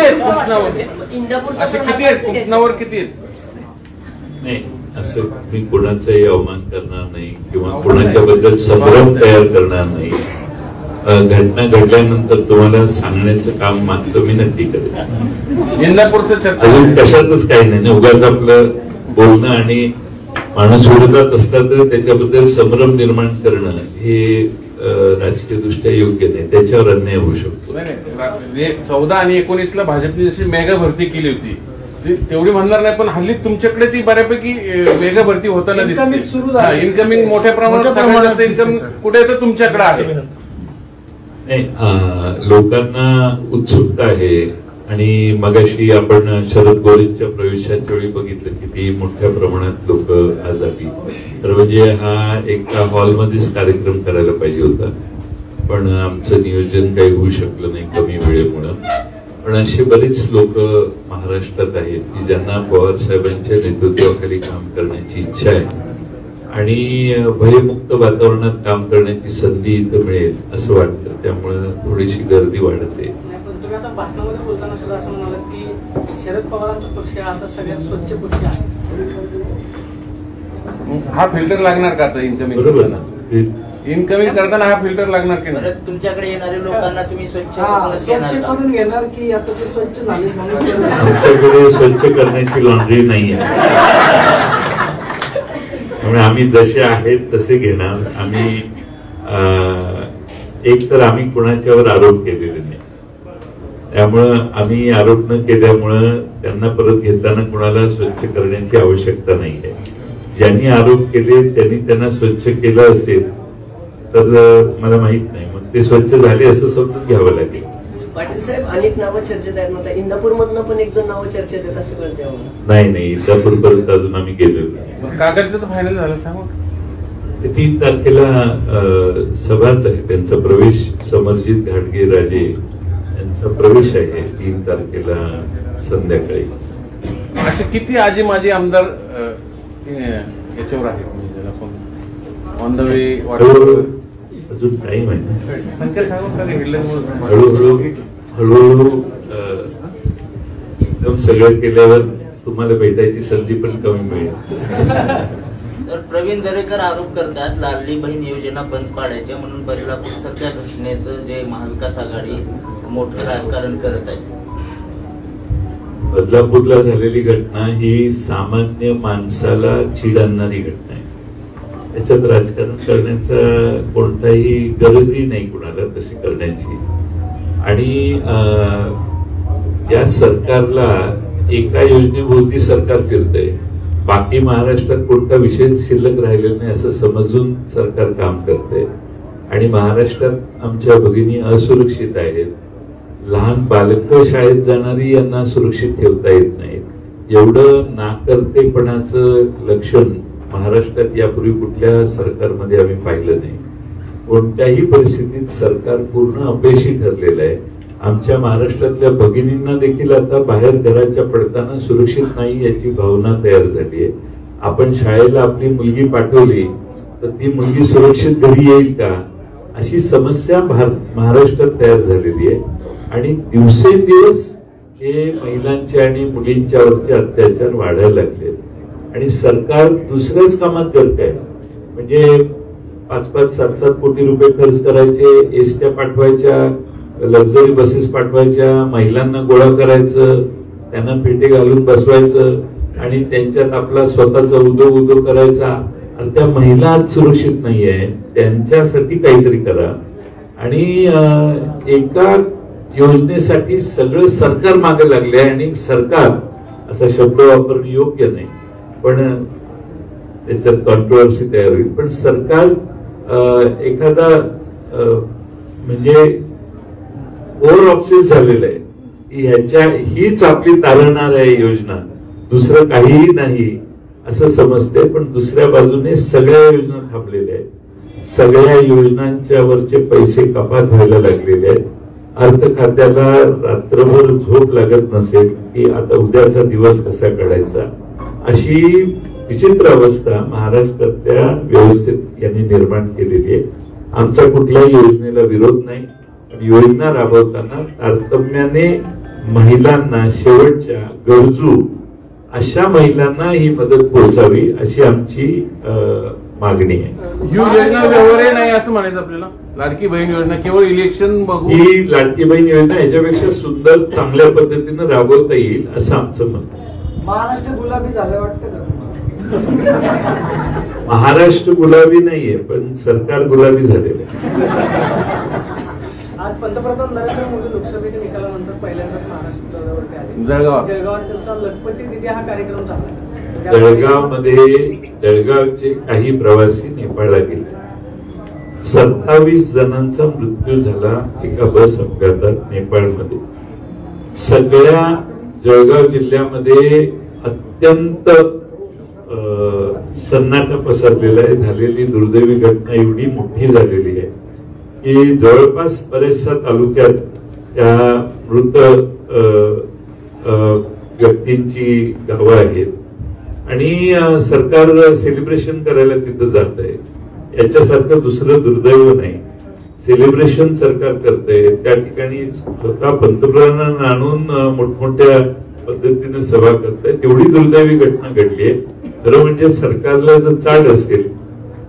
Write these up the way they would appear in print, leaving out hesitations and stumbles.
आहेत कुंपणावर? असे किती आहेत कुंपणावर, किती आहेत? नाही, असं मी कोणाचाही अवमान करणार नाही किंवा कोणाच्या बद्दल संभ्रम तयार करणार नाही. घटना घडल्यानंतर तुम्हाला सांगण्याचं काम मानतो मी नक्की करेन. इंदापूरचं चर्चा अजून कशातच काही नाही. उगाच आपलं बोलणं आणि माणूस विरोधात असला तर त्याच्याबद्दल संभ्रम निर्माण करणं हे राजकीय दृष्ट्या योग्य नाही. त्याच्यावर अन्याय होऊ शकतो. 14 आणि 19ला भाजपने जशी मेगा भरती केली होती तेवढी म्हणणार नाही, पण हल्ली तुमच्याकडे ती बऱ्यापैकी मेगा भरती होताना दिसते. इन्कमिंग मोठ्या प्रमाणात इन्कम कुठे तर तुमच्याकडे आहे. नाही, लोकांना उत्सुकता आहे. आणि मगाशी आपण शरद गोरेंच्या प्रवेशाच्या वेळी बघितलं किती मोठ्या प्रमाणात लोक आज आली. तर म्हणजे हा एका हॉलमध्येच कार्यक्रम करायला पाहिजे होता, पण आमचं नियोजन काही होऊ शकलं नाही कमी वेळेमुळं. पण असे बरेच लोक महाराष्ट्रात आहेत की ज्यांना पवार साहेबांच्या नेतृत्वाखाली काम करण्याची इच्छा आहे आणि भयमुक्त वातावरणात काम करण्याची संधी इथं मिळेल असं वाटतं. त्यामुळे थोडीशी गर्दी वाढते. आता भाषणामध्ये बोलताना सुद्धा असं म्हणाल की शरद पवारांचा पक्ष आता सगळ्यात स्वच्छ पक्ष आहे. हा फिल्टर लागणार का आता इन्कमिंग? बरोबर, इन्कमिंग करताना हा फिल्टर लागणार की नाही? तुमच्याकडे येणाऱ्या लोकांना तुम्ही स्वच्छ करून घेणार की आता ते स्वच्छ झाले? आमच्याकडे स्वच्छ करण्याची लॉन्ड्री नाही आहे. त्यामुळे आम्ही जसे आहेत तसे घेणार. आम्ही एक तर आम्ही कुणाच्यावर आरोप केलेले नाही, त्यामुळं आम्ही आरोप न केल्यामुळं त्यांना परत घेताना कुणाला स्वच्छ करण्याची आवश्यकता नाही आहे. ज्यांनी आरोप केले त्यांनी त्यांना स्वच्छ केलं असेल तर मला माहित नाही, मग ते स्वच्छ झाले असं समजून घ्यावं लागेल. पाटील साहेब, अनेक नावं चर्चेत आहेत. मग इंदापूर मधनं पण 1-2 नावं चर्चेत आहेत असं कळते? नाही, इंदापूर पर्यंत अजून आम्ही गेलो नाही. कागदचं तर फायनल झालं सांगू? 3 तारखेला सभाच आहे. त्यांचा प्रवेश समरजित घाटगे राजे यांचा प्रवेश आहे 3 तारखेला संध्याकाळी. असे किती आजी माझे आमदार याच्यावर आहेत ऑन द वे? अजून टाइम आहे. संख्या सांगू? हळूहळू एकदम सगळं केल्यावर तुम्हाला भेटायची संधी पण कमी मिळेल. तर प्रवीण दरेकर आरोप करतात लाडली बहीण योजना बंद पाडायच्या म्हणून बदलापूर सारख्या घटनेचं जे महाविकास आघाडी मोठं राजकारण करत आहे. बदलापूरला झालेली घटना ही सामान्य माणसाला चीड आणणारी घटना आहे. त्याच्यात राजकारण करण्याचा कोणताही गरजही नाही कुणाला तशी करण्याची. आणि या सरकारला एका योजनेभोवती सरकार फिरतंय, बाकी महाराष्ट्रात कोणता विषय शिल्लक राहिलेला नाही असं समजून सरकार काम करतंय. आणि महाराष्ट्रात आमच्या भगिनी असुरक्षित आहेत. लहान बालकं शाळेत जाणारी यांना सुरक्षित ठेवता येत नाहीत. एवढं नाकर्तेपणाचं लक्षण महाराष्ट्रात यापूर्वी कुठल्या सरकारमध्ये आम्ही पाहिलं नाही. कोणत्याही परिस्थितीत सरकार पूर्ण अपयशी ठरलेलं आहे. आमच्या महाराष्ट्रातल्या भगिनींना देखील आता बाहेर घराच्या पडताना सुरक्षित नाही याची भावना तयार झाली आहे. आपण शाळेला आपली मुलगी पाठवली तर ती मुलगी सुरक्षित घरी येईल का अशी समस्या महाराष्ट्रात तयार झालेली आहे. आणि दिवसेंदिवस हे महिलांचे आणि मुलींच्यावरचे अत्याचार वाढायला लागले. आणि सरकार दुसऱ्याच कामात करत आहे. म्हणजे 5-5, 7-7 कोटी रुपये खर्च करायचे, एसट्या पाठवायच्या, लक्झरी बसेस पाठवायच्या, महिलांना गोळा करायचं, त्यांना पेटे घालून बसवायचं आणि त्यांच्यात आपला स्वतःचा उद्योग करायचा. आणि त्या महिला आज सुरक्षित नाहीये, त्यांच्यासाठी काहीतरी करा. आणि एका योजनेसाठी सगळं सरकार मागे लागले. आणि सरकार असा शब्द वापरणं योग्य नाही, पण त्याच्यात कॉन्ट्रोवर्सी तयार होईल. पण सरकार एखादा म्हणजे ओव्हर ऑब्सेस झालेलं आहे की हीच आपली तारणार आहे योजना, दुसरं काहीही नाही असं समजते. पण दुसऱ्या बाजूने सगळ्या योजना थांबलेल्या आहेत. सगळ्या योजनांच्या वरचे पैसे कपात व्हायला लागलेले आहेत. अर्थ खात्याला रात्रभर झोप लागत नसेल की आता उद्याचा दिवस कसा काढायचा, अशी विचित्र अवस्था महाराष्ट्रातल्या व्यवस्थेत यांनी निर्माण केलेली आहे. आमचा कुठल्याही योजनेला विरोध नाही. योजना राबवताना तारतम्याने महिलांना, शेवटच्या गरजू अशा महिलांना ही मदत पोहोचावी अशी आमची मागणी आहे. ही योजना व्यवहार्य नाही असं म्हणायचं आपल्याला. लाडकी बहीण योजना केवळ इलेक्शन बघून, ही लाडकी बहीण योजना याच्यापेक्षा सुंदर चांगल्या पद्धतीनं राबवता येईल असं आमचं मत आहे. महाराष्ट्र गुलाबी झालं वाटतं का? महाराष्ट्र गुलाबी नाहीये, पण सरकार गुलाबी झालेलं आहे. आज पंतप्रधान नरेंद्र मोदी लोकसभेच्या निकालानंतर पहिल्यांदाच महाराष्ट्र दौऱ्यावरती आले. जळगावात त्यांचा लखपती दिदी हा कार्यक्रम चालला. जळगावचे काही प्रवासी नेपाळला गेले. 27 जणांचा मृत्यू झाला एका बस अपघातात नेपाळमध्ये. सगळ्या जळगाव जिल्ह्यामध्ये अत्यंत सन्नाटा पसरलेला आहे. झालेली दुर्दैवी घटना एवढी मोठी झालेली आहे की जवळपास बऱ्याचशा तालुक्यात त्या मृत व्यक्तींची गावं आहेत आणि सरकार सेलिब्रेशन करायला तिथं जात आहे. याच्यासारखं दुसरं दुर्दैव नाही. सेलिब्रेशन सरकार करतंय. त्या ठिकाणी स्वतः पंतप्रधानांना आणून मोठमोठ्या पद्धतीने सभा करताय. तेवढी दुर्दैवी घटना घडली आहे. खरं म्हणजे सरकारला जर चाड असेल,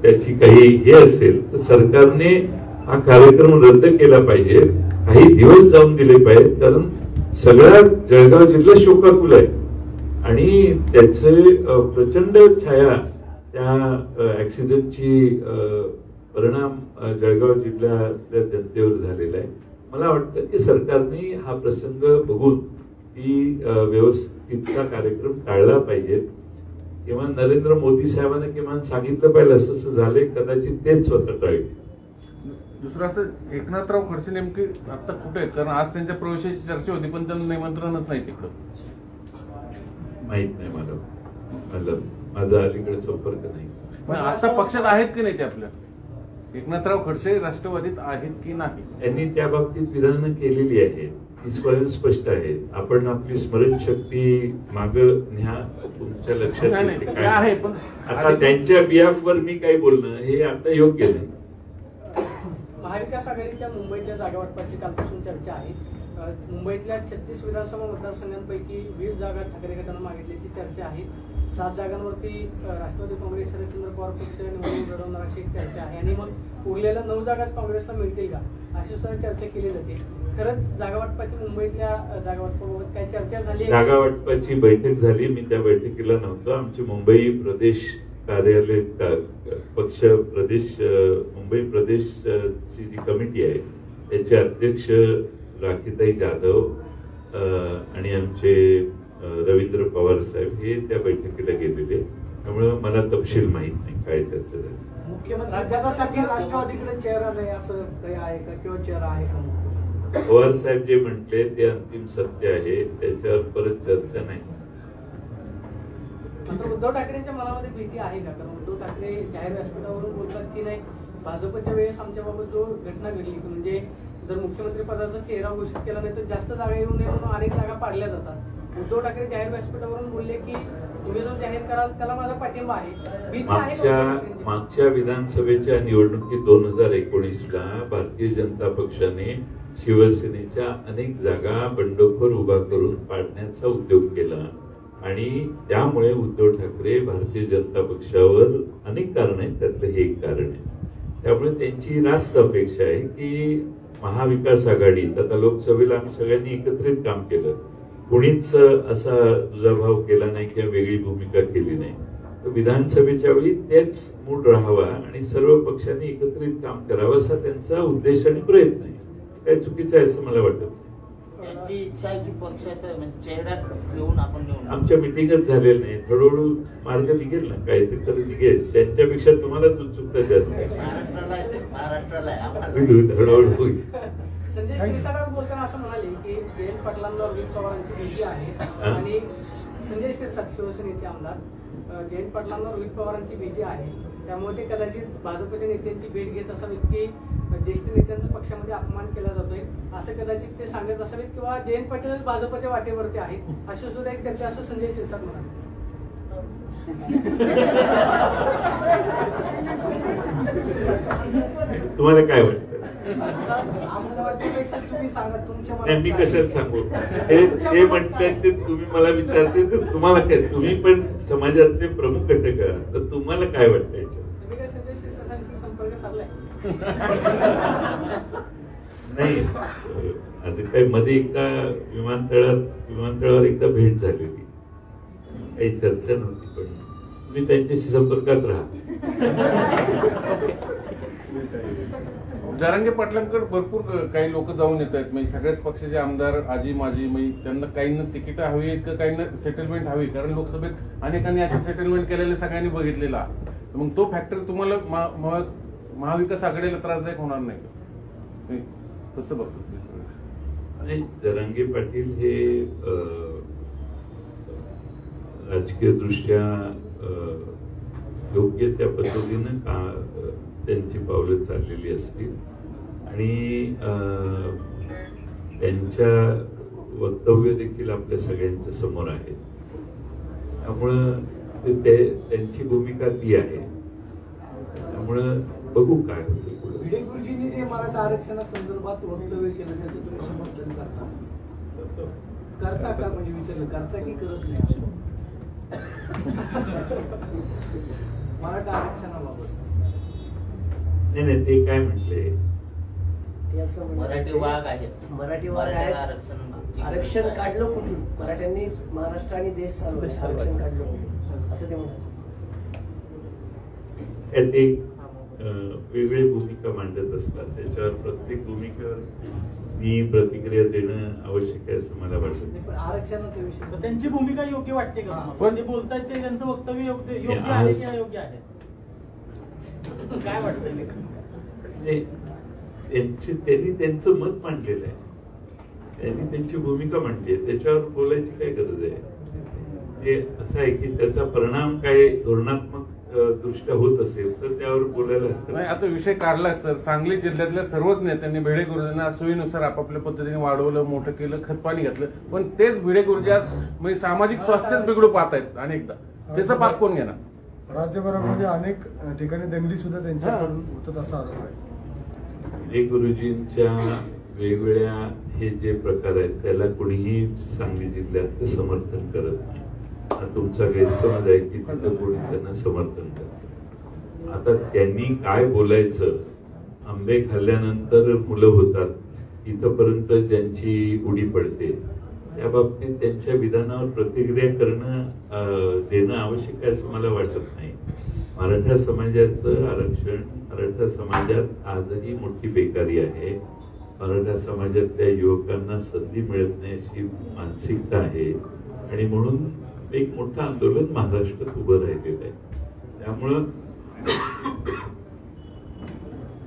त्याची काही हे असेल, तर सरकारने हा कार्यक्रम रद्द केला पाहिजे. काही दिवस जाऊन दिले पाहिजेत, कारण सगळा जळगाव जिल्हा शोकाकुल आहे आणि त्याचे प्रचंड छाया त्या ऍक्सिडेंटची परिणाम जळगाव जिल्ह्यातल्या जनतेवर झालेला आहे. मला वाटतं की सरकारने हा प्रसंग बघून ती व्यवस्थितचा कार्यक्रम टाळला पाहिजे. किमान नरेंद्र मोदी साहेबांना किमान सांगितलं पाहिजे असं झालंय, कदाचित तेच स्वतः टाळले. दुसरं असं, एकनाथराव खडसे नेमके आता कुठे आहेत? कारण आज त्यांच्या प्रवेशाची चर्चा होती, पण त्यांना निमंत्रणच नाही तिकडं. माहित नाही मला माझा अलीकडे संपर्क नाही. पण आता पक्षात आहेत की नाही ते आपल्या? एकनाथराव खडसे राष्ट्रवादीत आहेत की नाही? त्यांनी त्या बाबतीत विधानं केलेली आहेत, ती स्वयं स्पष्ट आहे. आपण आपली स्मरणशक्ती माग न्या तुमच्या लक्षात येते काय आहे. पण आता त्यांच्या बिहाफवर मी काय बोलणं हे आता योग्य नाही. महाविकास आघाडीच्या मुंबईतल्या जागावाटपाची कालपासून चर्चा आहे. मुंबईतल्या 36 विधानसभा मतदारसंघांपैकी 20 जागा ठाकरे गटानं मागितल्याची चर्चा आहे. 7 जागांवरती राष्ट्रवादी काँग्रेस शरदचंद्र पवार पक्ष निवडणूक लढवणार अशी एक चर्चा आहे आणि मग उरलेल्या 9 जागाच काँग्रेसला मिळतील का अशी सुद्धा चर्चा केली जाते. खरंच जागावाटपाची मुंबईतल्या जागावाटपाबाबत काय चर्चा झाली? जागावाटपाची बैठक झाली, मी त्या बैठकीला नव्हतो. आमची मुंबई प्रदेश कार्यालय पक्ष प्रदेश मुंबई प्रदेशची जी कमिटी आहे त्याचे अध्यक्ष राखीताई जाधव आणि आमचे रवींद्र पवार साहेब हे त्या बैठकीला गेलेले. त्यामुळे मला तपशील माहित नाही काय चर्चा झाली. मुख्यमंत्री राज्यासाठी राष्ट्रवादीकडे चेहरा नाही असं काही आहे का किंवा चेहरा आहे का? पवार साहेब जे म्हटले ते अंतिम सत्य आहे, त्याच्यावर परत चर्चा नाही. उद्धव ठाकरेंच्या मनामध्ये भीती आहे का? कारण उद्धव ठाकरे जाहीर व्यासपीठावरून बोलतात की नाही, भाजपच्या वेळेस आमच्याबाबत जो घटना घडली म्हणजे जर मुख्यमंत्री पदाचा चेहरा घोषित केला नाही तर जास्त जागा येऊ नये म्हणून अनेक जागा पाडल्या जातात. उद्धव ठाकरे जाहीर व्यासपीठावरून बोलले की तुम्ही जो जाहीर कराल त्याला माझा पाठिंबा आहे. मागच्या विधानसभेच्या निवडणुकीत 2019ला भारतीय जनता पक्षाने शिवसेनेच्या अनेक जागा बंडखोर उभा करून पाडण्याचा उद्योग केला आणि त्यामुळे उद्धव ठाकरे भारतीय जनता पक्षावर अनेक कारण आहेत, त्यातलं हे एक कारण आहे. त्यामुळे त्यांची रास्त अपेक्षा आहे की महाविकास आघाडीत आता लोकसभेला आम्ही सगळ्यांनी एकत्रित काम केलं, कोणीच असा दुजाभाव केला नाही किंवा वेगळी भूमिका केली नाही. तर विधानसभेच्या वेळी तेच मूड राहावा आणि सर्व पक्षांनी एकत्रित काम करावं असा त्यांचा उद्देश आणि प्रयत्न आहे. काय चुकीचं आहे असं मला वाटत. त्यांची इच्छा आहे की पक्षाचा चेहरा घेऊन आपण आमच्या मिटिंगच झालेलं नाही. हळूहळू मार्ग निघेल ना, काहीतरी तरी निघेल. त्यांच्यापेक्षा तुम्हाला उत्सुकता जास्त आहे. हळूहळू होईल. संजय शिरसाट बोलताना असं म्हणाले की जयंत पाटलांना रोहित पवारांची भेटी आहे आणि संजय शिरसाट शिवसेनेचे आमदार जयंत पाटलांना रोहित पवारांची भेटी आहे, त्यामुळे ते कदाचित भाजपच्या नेत्यांची भेट घेत असावेत की ज्येष्ठ नेत्यांचा पक्षामध्ये अपमान केला जातोय असं कदाचित ते सांगत असावेत किंवा जयंत पाटील भाजपच्या वाटेवरती आहेत अशी सुद्धा एक चर्चा असं संजय शिरसाट म्हणाले. तुम्हाला काय वाटतं? आम्हाला वाटण्यापेक्षा तुम्ही सांगा तुमच्या मनात त्यांनी काय? कशात सांगू हे म्हटलं ते तुम्ही मला विचारते तर तुम्हाला काय, तुम्ही पण समाजातले प्रमुख घटक आहात तर तुम्हाला काय वाटतं याच्यात? तुम्ही काय संजय शिरसाटांशी संपर्क साधलाय? नाही आता काय मध्ये एकदा विमानतळावर एकदा भेट झालेली, काही चर्चा नव्हती, पण तुम्ही त्यांच्याशी संपर्कात राहा. जरांगे पाटलांकडे भरपूर काही लोक जाऊन येत आहेत, म्हणजे सगळ्याच पक्षाचे आमदार आजी माजी, म्हणजे त्यांना काहींना तिकीट हवी आहेत का काहींना सेटलमेंट हवी, कारण लोकसभेत अनेकांनी असे सेटलमेंट केलेले सगळ्यांनी बघितलेला. मग तो फॅक्टर तुम्हाला महाविकास आघाडीला त्रासदायक होणार नाही कसं बघतो? आणि जरांगे पाटील हे राजकीय दृष्ट्या योग्य त्या पद्धतीनं त्यांची पावलं चाललेली असतील आणि त्यांच्या वक्तव्य देखील आपल्या सगळ्यांच्या समोर आहे. त्यामुळं त्यांची भूमिका ती आहे. त्यामुळं बघू काय होतं पुढे. भिडे गुरुजींनी जे मराठा आरक्षणासंदर्भात वक्तव्य केलं त्याचं तुम्ही समर्थन करता का? म्हणजे विचारलं करता की करत नाही मराठा आरक्षणाबाबत? नाही ते काय म्हटले, मराठी वाघ आहेत, मराठी वाघ आहेत. आरक्षण काढलं कुठून? मराठ्यांनी महाराष्ट्र आणि देश चालवलं, आरक्षण काढलं कुठून असं ते म्हणाले. ते वेगळी भूमिका मांडत असतात, त्याच्यावर प्रत्येक भूमिकेवर मी प्रतिक्रिया देणं आवश्यक आहे असं मला वाटतं. आरक्षणाचा विषय त्यांची भूमिका योग्य वाटते का? पण ते बोलतायत ते त्यांचं वक्तव्य योग्य आहे की अयोग्य आहे, काय वाटतं? त्यांनी त्यांचं मत मांडलेलं आहे, त्यांनी त्यांची भूमिका मांडली आहे, त्याच्यावर बोलायची काय गरज आहे? हे असं आहे की त्याचा परिणाम काय धोरणात्मक दृष्ट्या होत असेल तर त्यावर बोलायला नाही. आता विषय काढलाच तर सांगली जिल्ह्यातल्या सर्वच नेत्यांनी भिडे गुरुजींना सोयीनुसार आपापल्या पद्धतीने वाढवलं, मोठं केलं, खतपाणी घातलं, पण तेच भिडे गुरुजी आज म्हणजे सामाजिक स्वास्थ्यच बिघडू पाहत आहेत अनेकदा. त्याचा पाप कोण घेणार? राज्यभरामध्ये अनेक ठिकाणी दंगली सुद्धा त्यांच्याकडून होतात असा आरोप आहे. भिडे गुरुजींच्या वेगवेगळ्या हे जे प्रकार आहेत त्याला कोणीही सांगली जिल्ह्यात समर्थन करत नाही. तुमचा गैरसमज आहे की तिथं कोणी त्यांना समर्थन करत. आता त्यांनी काय बोलायचं, आंबे खाल्ल्यानंतर मुलं होतात इथपर्यंत ज्यांची उडी पडते, त्या बाबतीत त्यांच्या विधानावर प्रतिक्रिया देणं आवश्यक आहे असं मला वाटत नाही. मराठा समाजाचं आरक्षण, मराठा समाजात आजही मोठी बेकारी आहे. मराठा समाजातल्या युवकांना संधी मिळत नाही अशी मानसिकता आहे आणि म्हणून एक मोठं आंदोलन महाराष्ट्रात उभं राहिलेलं आहे. त्यामुळं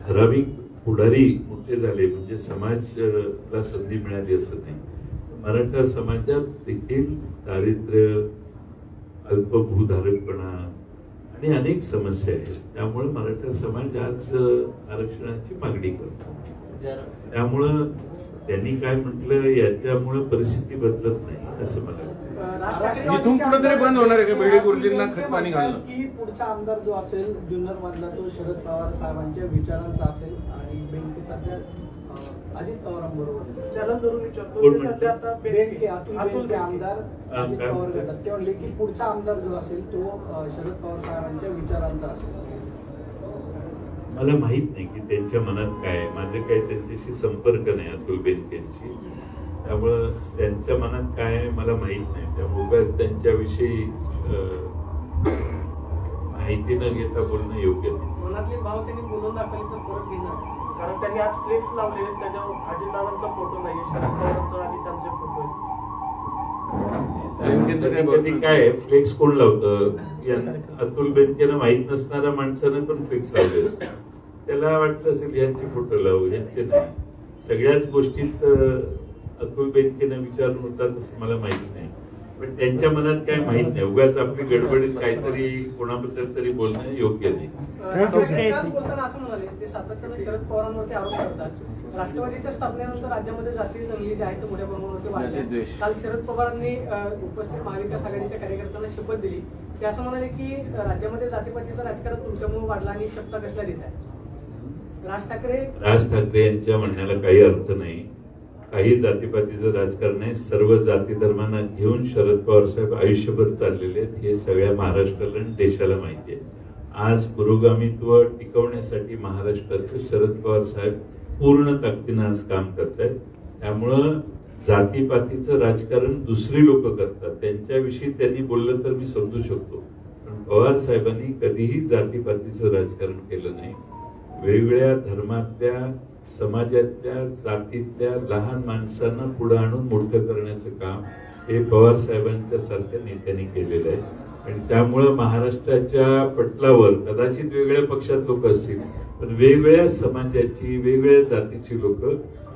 ठराविक पुढारी मोठे झाले म्हणजे समाजाला संधी मिळाली असं नाही. मराठा समाजात देखील दारिद्र्य, अल्पभूधारकपणा आणि अनेक समस्या आहेत. त्यामुळे मराठा समाज आज आरक्षणाची मागणी करतो. त्यामुळं त्यांनी काय म्हटलं याच्यामुळे परिस्थिती बदलत नाही असं मला वाटतं. इथून पुढे तरी बंद होणार आहे का भिडे गुरुजींना खतपाणी घालणं? की पुढचा आमदार जो असेल जुन्नर मधला तो शरद पवार साहेबांच्या विचारांचा असेल आणि बेनके सध्या अजित पवारांबरोबर त्याला धरून विचारतो. बेनके अतुल आमदार अजित पवार गटात ते म्हणले की पुढचा आमदार जो असेल तो शरद पवार साहेबांच्या विचारांचा असेल. मला माहित नाही की त्यांच्या मनात काय, माझे काही त्यांच्याशी संपर्क नाही अतुल बेनकेंशी, त्यामुळं त्यांच्या मनात काय मला माहित नाही. त्यामुळे त्यांच्याविषयी माहिती न घेता बोलणं योग्य नाही. मनातले भाव त्यांनी बोलून दाखवले तर परत घेणार, कारण त्यांनी आज फ्लेक्स लावलेले, त्याच्यावर अजितदादांचा फोटो नाही, शरद पवारांचा आणि त्यांचे फोटो आहेत. काय फ्लेक्स कोण लावतं? अतुल बेनकेला माहित नसणाऱ्या माणसानं पण फ्लेक्स लावले असते. त्याला वाटलं असेल यांचे फोटो लावू, यांचे नाही. सगळ्याच गोष्टीत अतुल बेनकेनं विचारून होतात असं मला माहित नाही, पण त्यांच्या मनात काय माहित नाही. उगाच आपली गडबडीत काहीतरी कोणाबद्दल तरी बोलणं योग्य नाही. बोलताना असं म्हणाले ते सातत्याने शरद पवारांवरती आरोप करतात. राष्ट्रवादीच्या स्थापनेनंतर राज्यामध्ये जातीय दंगली ज्या आहेत ते मोठ्या प्रमाणावरती वाढल्या. काल शरद पवारांनी उपस्थित महाविकास आघाडीच्या कार्यकर्त्यांना शपथ दिली. ते असं म्हणाले की राज्यामध्ये जातीपातीचं राजकारण तुमच्यामुळे वाढलं आणि शपथा कसल्या देत आहे. राज ठाकरे यांच्या म्हणण्याला काही अर्थ नाही. काही जातीपातीचं राजकारण आहे. सर्व जाती धर्मांना घेऊन शरद पवार साहेब आयुष्यभर चाललेले आहेत, हे सगळ्या महाराष्ट्राला आणि देशाला माहिती आहे. आज पुरोगामित्व टिकवण्यासाठी महाराष्ट्राचे शरद पवार साहेब पूर्ण ताकदीनं आज काम करतायत. त्यामुळं जातीपातीचं राजकारण दुसरी लोक करतात, त्यांच्याविषयी त्यांनी बोललं तर मी समजू शकतो, पण पवार साहेबांनी कधीही जातीपातीचं राजकारण केलं नाही. वेगवेगळ्या धर्मातल्या, समाजातल्या, जातीतल्या लहान माणसांना पुढे आणून मोठं करण्याचं काम हे पवार साहेबांच्या सारख्या नेत्यांनी केलेलं आहे. आणि त्यामुळं महाराष्ट्राच्या पटलावर कदाचित वेगवेगळ्या पक्षात लोक असतील, पण वेगवेगळ्या समाजाची, वेगवेगळ्या जातीची लोक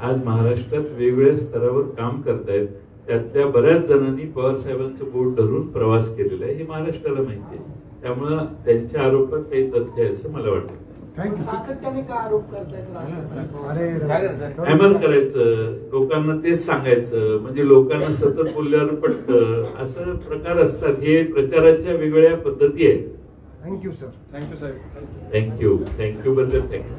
आज महाराष्ट्रात वेगवेगळ्या स्तरावर काम करतायत. त्यातल्या बऱ्याच जणांनी पवार साहेबांचं बोट धरून प्रवास केलेला आहे, हे महाराष्ट्राला माहिती आहे. त्यामुळं त्यांच्या आरोपात काही तथ्य आहे असं मला वाटतं. सातत्याने का आरोप करतायत? हॅमर करायचं, लोकांना तेच सांगायचं, म्हणजे लोकांना सतत बोलल्यावर पटतं, असं प्रकार असतात. हे प्रचाराच्या वेगवेगळ्या पद्धती आहेत. Thank you sir. थँक्यू बद्दल थँक्यू.